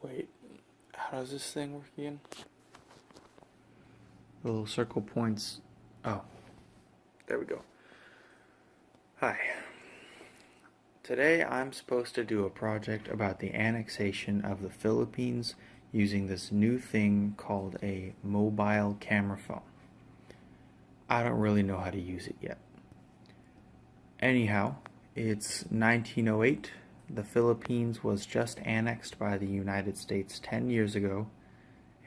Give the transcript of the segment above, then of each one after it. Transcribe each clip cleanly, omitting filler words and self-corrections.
Wait, how does this thing work again? The little circle points. Oh, there we go. Hi. Today I'm supposed to do a project about the annexation of the Philippines using this new thing called a mobile camera phone. I don't really know how to use it yet. Anyhow, it's 1908. The Philippines was just annexed by the United States 10 years ago,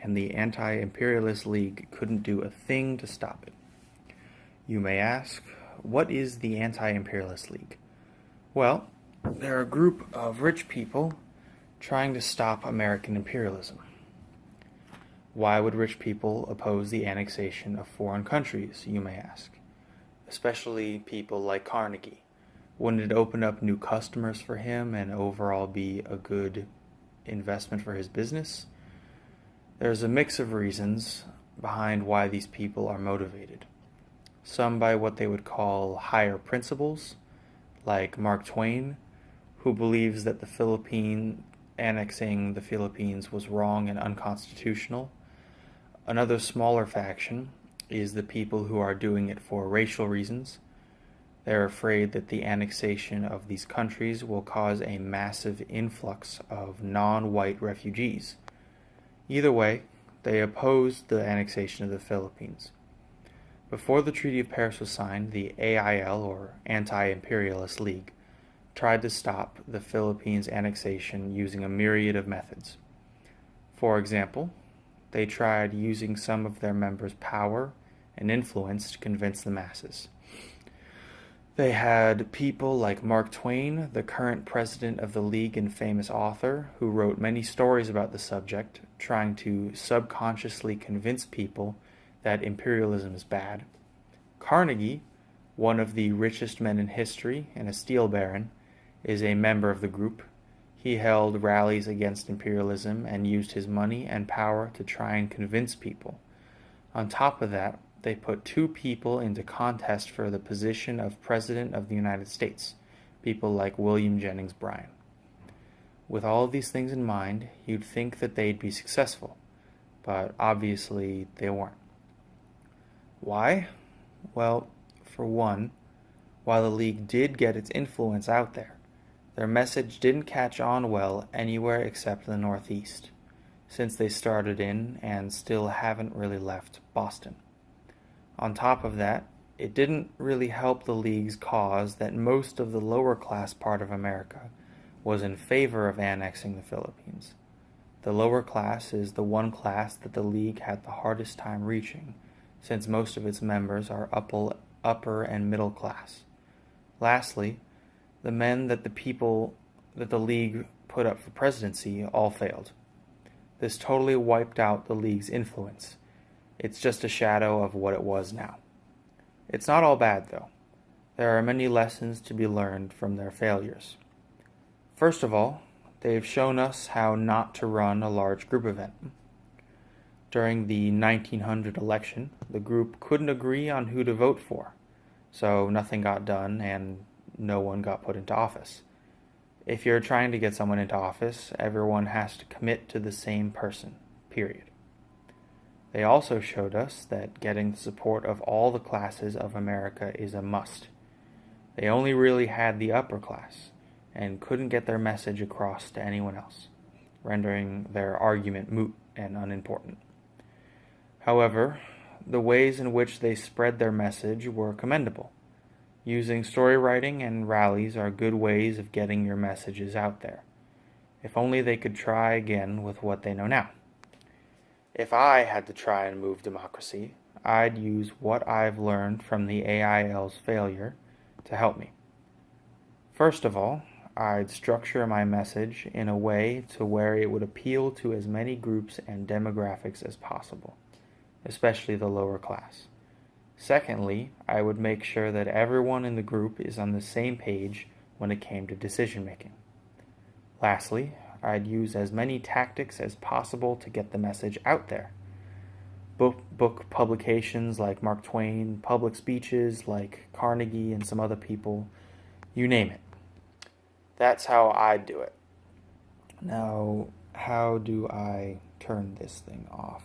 and the Anti-Imperialist League couldn't do a thing to stop it. You may ask, what is the Anti-Imperialist League? Well, they're a group of rich people trying to stop American imperialism. Why would rich people oppose the annexation of foreign countries, you may ask? Especially people like Carnegie. Wouldn't it open up new customers for him and overall be a good investment for his business? There's a mix of reasons behind why these people are motivated. Some by what they would call higher principles, like Mark Twain, who believes that annexing the Philippines was wrong and unconstitutional. Another smaller faction is the people who are doing it for racial reasons. They're afraid that the annexation of these countries will cause a massive influx of non-white refugees. Either way, they opposed the annexation of the Philippines. Before the Treaty of Paris was signed, the AIL, or Anti-Imperialist League, tried to stop the Philippines annexation using a myriad of methods. For example, they tried using some of their members' power and influence to convince the masses. They had people like Mark Twain, the current president of the League and famous author, who wrote many stories about the subject, trying to subconsciously convince people that imperialism is bad. Carnegie, one of the richest men in history and a steel baron, is a member of the group. He held rallies against imperialism and used his money and power to try and convince people. On top of that, they put two people into contest for the position of President of the United States, people like William Jennings Bryan. With all of these things in mind, you'd think that they'd be successful, but obviously they weren't. Why? Well, for one, while the League did get its influence out there, their message didn't catch on well anywhere except the Northeast, since they started in and still haven't really left Boston. On top of that, it didn't really help the League's cause that most of the lower class part of America was in favor of annexing the Philippines. The lower class is the one class that the League had the hardest time reaching, since most of its members are upper and middle class. Lastly, the men that the League put up for presidency all failed. This totally wiped out the League's influence. It's just a shadow of what it was now. It's not all bad, though. There are many lessons to be learned from their failures. First of all, they've shown us how not to run a large group event. During the 1900 election, the group couldn't agree on who to vote for, so nothing got done and no one got put into office. If you're trying to get someone into office, everyone has to commit to the same person, period. They also showed us that getting the support of all the classes of America is a must. They only really had the upper class and couldn't get their message across to anyone else, rendering their argument moot and unimportant. However, the ways in which they spread their message were commendable. Using story writing and rallies are good ways of getting your messages out there. If only they could try again with what they know now. If I had to try and move democracy, I'd use what I've learned from the AIL's failure to help me. First of all, I'd structure my message in a way to where it would appeal to as many groups and demographics as possible, especially the lower class. Secondly, I would make sure that everyone in the group is on the same page when it came to decision making. Lastly, I'd use as many tactics as possible to get the message out there. Book publications like Mark Twain, public speeches like Carnegie and some other people, you name it. That's how I'd do it. Now, how do I turn this thing off?